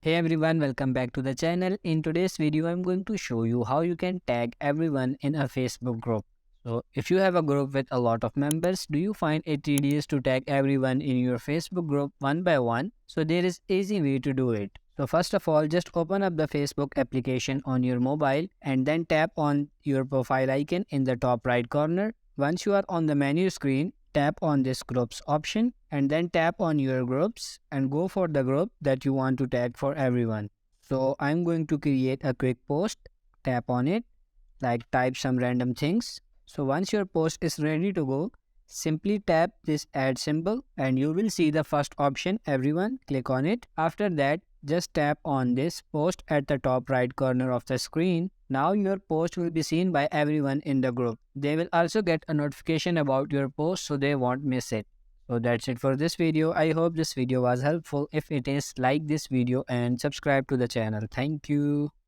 Hey everyone, welcome back to the channel. In today's video, I'm going to show you how you can tag everyone in a Facebook group. So, if you have a group with a lot of members, do you find it tedious to tag everyone in your Facebook group one by one? So, there is easy way to do it. So, first of all, just open up the Facebook application on your mobile and then tap on your profile icon in the top right corner. Once you are on the menu screen, tap on this groups option and then tap on your groups and go for the group that you want to tag for everyone. So I'm going to create a quick post, tap on it, like type some random things. So once your post is ready to go, simply tap this add symbol and you will see the first option everyone. Click on it. After that, just tap on this post at the top right corner of the screen. Now your post will be seen by everyone in the group. They will also get a notification about your post so they won't miss it. So that's it for this video. I hope this video was helpful. If it is, like this video and subscribe to the channel. Thank you.